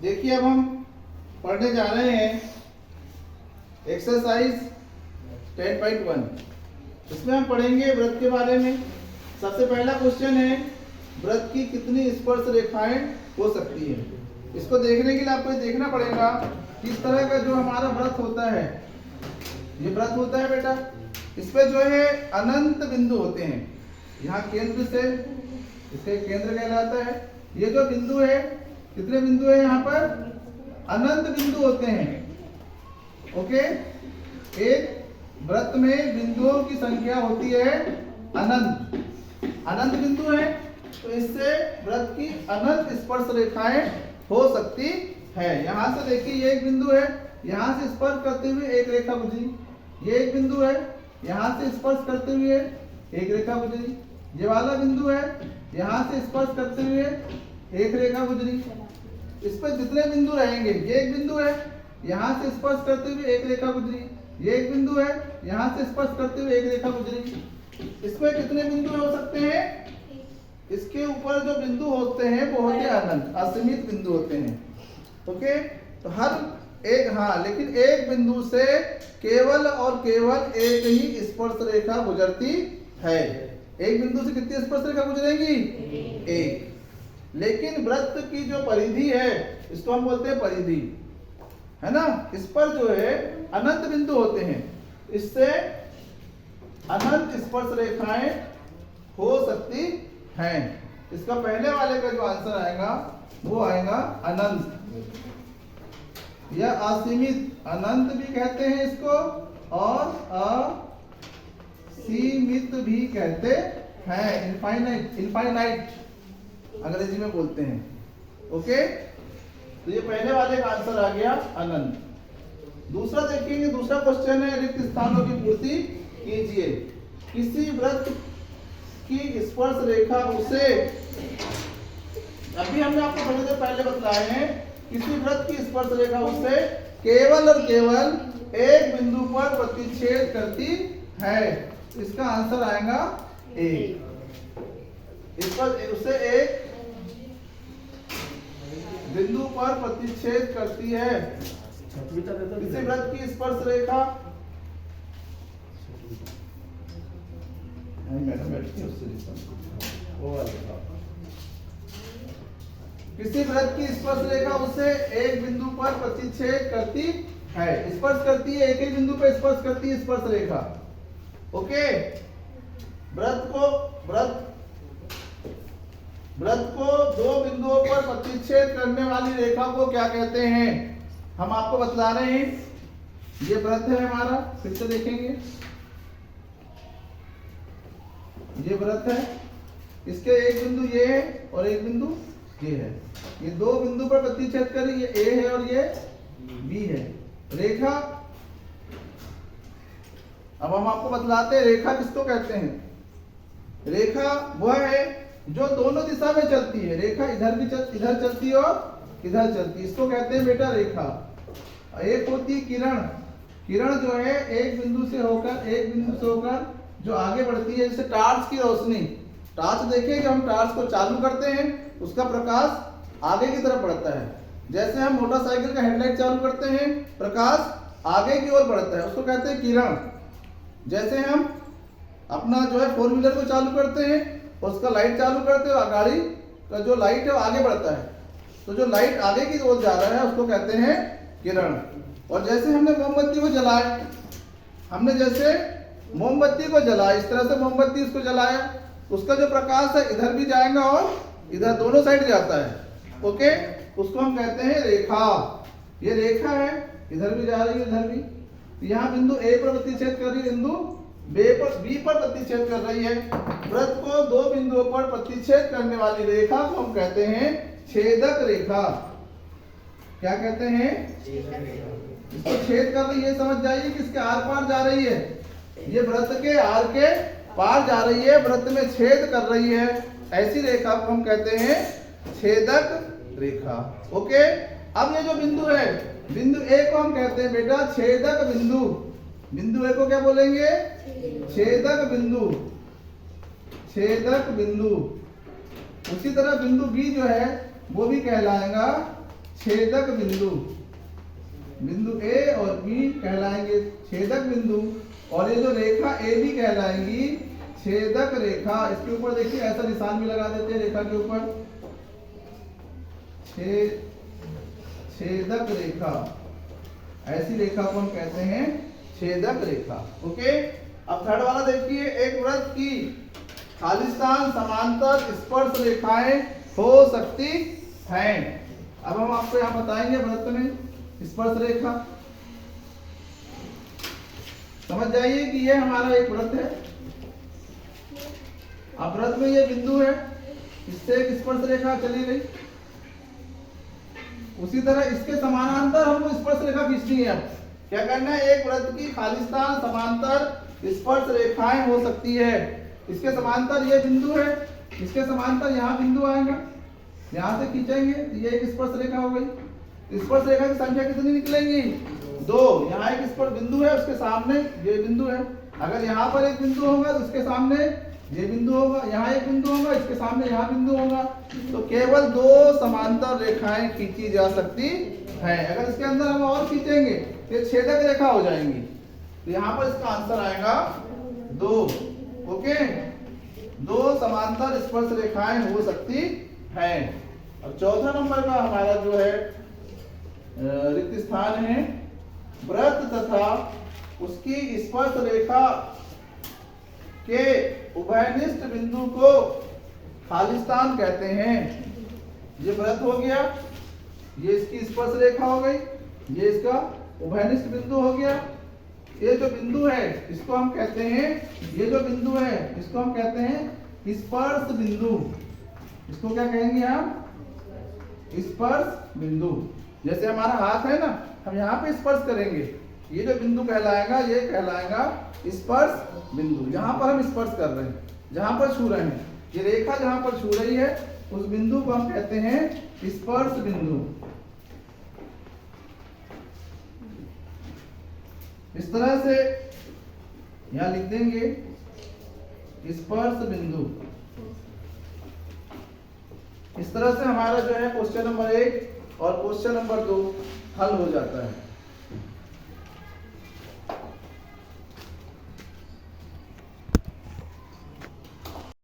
देखिए अब हम पढ़ने जा रहे हैं एक्सरसाइज 10.1। इसमें हम पढ़ेंगे वृत्त के बारे में। सबसे पहला क्वेश्चन है, वृत्त की कितनी स्पर्श रेखाएं हो सकती है। इसको देखने के लिए आपको देखना पड़ेगा किस तरह का जो हमारा वृत्त होता है। ये वृत्त होता है बेटा, इस पे जो है अनंत बिंदु होते हैं। यहाँ केंद्र से इसका केंद्र कहलाता है। ये जो बिंदु है, कितने बिंदु है यहाँ पर? अनंत बिंदु होते हैं। ओके, एक वृत्त में बिंदुओं की संख्या होती है अनंत। अनंत बिंदु है तो इससे वृत्त की अनंत स्पर्श रेखाएं हो सकती है। यहाँ से देखिए, ये एक बिंदु है, यहाँ से स्पर्श करते हुए एक रेखा गुजरी। ये एक बिंदु है, यहाँ से स्पर्श करते हुए एक रेखा गुजरी। ये वाला बिंदु है, यहाँ से स्पर्श करते हुए एक रेखा गुजरी। इस पर जितने बिंदु रहेंगे, ये एक बिंदु है, यहाँ से स्पर्श करते हुए एक रेखा गुजरी। ये एक बिंदु है, यहाँ से स्पर्श करते हुए एक रेखा गुजरी। इसमें कितने बिंदु हो सकते हैं? इसके ऊपर जो बिंदु होते हैं वो होते हैं अनंत, असीमित बिंदु होते हैं। ओके, तो हर एक, हाँ, लेकिन एक बिंदु से केवल और केवल एक ही स्पर्श रेखा गुजरती है। एक बिंदु से कितनी स्पर्श रेखा गुजरेंगी? एक। लेकिन वृत्त की जो परिधि है, इसको हम बोलते हैं परिधि, है ना। इस पर जो है अनंत बिंदु होते हैं, इससे अनंत स्पर्श रेखाएं हो सकती हैं। इसका पहले वाले का जो आंसर आएगा वो आएगा अनंत या असीमित। अनंत भी कहते हैं इसको और असीमित भी कहते हैं। इनफाइनाइट, इनफाइनाइट अंग्रेजी में बोलते हैं। ओके, तो ये पहले वाले का आंसर आ गया अनंत। दूसरा देखेंगे, दूसरा क्वेश्चन है, रिक्त स्थानों की पूर्ति कीजिए। किसी वृत्त की स्पर्श रेखा उसे, अभी हमने आपको थोड़ी देर पहले बतलाए हैं, किसी वृत्त की स्पर्श रेखा उसे केवल और केवल एक बिंदु पर प्रतिच्छेद करती है। इसका आंसर आएगा एक। इस पर उसे एक बिंदु पर प्रतिच्छेद करती है। किसी वृत्त की स्पर्श रेखा, किसी वृत्त की स्पर्श रेखा उसे एक बिंदु पर प्रतिच्छेद करती है। स्पर्श करती है, एक ही बिंदु पर स्पर्श करती है स्पर्श रेखा। ओके, वृत्त को दो बिंदुओं पर प्रतिच्छेद करने वाली रेखा को क्या कहते हैं? हम आपको बतला रहे हैं। ये वृत्त है हमारा, फिर से देखेंगे, ये वृत्त है, इसके एक बिंदु ये है और एक बिंदु ये है। ये दो बिंदु पर प्रतिच्छेद कर रही है, ए है और ये बी है। रेखा, अब हम आपको बतलाते हैं रेखा किसको कहते हैं। रेखा वह है जो दोनों दिशा में चलती है। रेखा इधर भी इधर चलती है और इधर चलती है, इसको कहते हैं बेटा रेखा। एक होती है किरण। किरण जो है एक बिंदु से होकर जो आगे बढ़ती है, जैसे टार्च की रोशनी। टार्च देखिए, जब हम टार्च को चालू करते हैं उसका प्रकाश आगे की तरफ बढ़ता है। जैसे हम मोटरसाइकिल का हेडलाइट चालू करते हैं, प्रकाश आगे की ओर बढ़ता है, उसको कहते हैं किरण। जैसे हम अपना जो है 4 व्हीलर को चालू करते हैं, उसका लाइट चालू करते हैं, गाड़ी का जो लाइट है वो आगे बढ़ता है, तो जो लाइट आगे की ओर जा रहा है उसको कहते हैं किरण। और जैसे हमने मोमबत्ती को जलाया, हमने जैसे मोमबत्ती को जलाया, इस तरह से मोमबत्ती इसको जलाया, उसका जो प्रकाश है इधर भी जाएगा और इधर दोनों साइड जाता है। ओके, उसको हम कहते हैं रेखा। ये रेखा है, इधर भी जा रही है इधर भी। यहाँ बिंदु ए पर प्रतिच्छेद कर रही है, बिंदु बी पर प्रतिच्छेद कर रही है। वृत्त को दो बिंदुओं पर प्रतिच्छेद करने वाली रेखा को हम कहते हैं छेदक रेखा। क्या कहते हैं? इसको छेद कर रही है, समझ जाइए कि इसके आर पार जा रही है। ये वृत्त के आर के पार जा रही है, वृत्त में छेद कर रही है, ऐसी रेखा को हम कहते हैं छेदक रेखा। ओके, अब ये जो बिंदु है, बिंदु ए को हम कहते हैं बेटा छेदक बिंदु। बिंदु ए को क्या बोलेंगे? छेदक बिंदु। छेदक बिंदु। उसी तरह बिंदु बी जो है वो भी कहलाएगा छेदक बिंदु, बिंदु ए और बी कहलाएंगे छेदक बिंदु, और ये जो रेखा ए बी कहलाएंगी छेदक रेखा। इसके ऊपर देखिए ऐसा निशान भी लगा देते हैं रेखा के ऊपर, छेदक रेखा, ऐसी रेखा को हम कहते हैं छेदक रेखा। ओके, अब थर्ड वाला देखिए, एक वृत्त की खालिस्तान समांतर स्पर्श रेखाएं हो सकती हैं। अब हम आपको यहाँ बताएंगे वृत्त में स्पर्श रेखा। समझ जाइए कि ये हमारा एक वृत्त है। अब वृत्त में ये बिंदु है, इससे एक स्पर्श रेखा चली गई, उसी तरह इसके समानांतर हमको स्पर्श रेखा खींचनी है। अब क्या करना है, एक वृत्त की खालिस्तान समांतर स्पर्श रेखाएं हो सकती है। इसके समांतर ये बिंदु है, इसके समांतर यहाँ बिंदु आएगा, यहाँ से खींचेंगे तो ये एक स्पर्श रेखा हो गई। स्पर्श रेखा की संख्या कितनी निकलेंगी, 2। यहाँ एक स्पर्श बिंदु है, उसके सामने ये बिंदु है। अगर यहाँ पर एक बिंदु होगा तो उसके सामने ये बिंदु होगा, यहाँ एक बिंदु होगा, इसके सामने यहाँ बिंदु होगा। तो केवल 2 समांतर रेखाएं खींची जा सकती है। अगर इसके अंदर हम और खींचेंगे तो ये छेदक रेखा हो जाएंगी। तो यहाँ पर इसका आंसर आएगा 2। ओके, 2 समांतर स्पर्श रेखाएं हो सकती हैं। अब चौथा नंबर का हमारा जो है रिक्त स्थान है, वृत्त तथा उसकी स्पर्श रेखा के उभयनिष्ठ बिंदु को खालिस्तान कहते हैं। ये वृत्त हो गया, ये इसकी स्पर्श रेखा हो गई, ये इसका उभयनिष्ठ बिंदु हो गया। ये जो बिंदु है इसको हम कहते हैं, ये जो बिंदु है इसको हम कहते हैं स्पर्श बिंदु। इसको क्या कहेंगे हम, स्पर्श बिंदु। जैसे हमारा हाथ है ना, हम यहाँ पे स्पर्श करेंगे, ये जो बिंदु कहलाएगा ये कहलाएगा स्पर्श बिंदु। जहां पर हम स्पर्श कर रहे हैं, जहां पर छू रहे हैं, ये रेखा जहां पर छू रही है उस बिंदु को हम कहते हैं स्पर्श बिंदु। इस तरह से यहां लिख देंगे स्पर्श बिंदु। इस तरह से हमारा जो है क्वेश्चन नंबर 1 और क्वेश्चन नंबर 2 हल हो जाता है।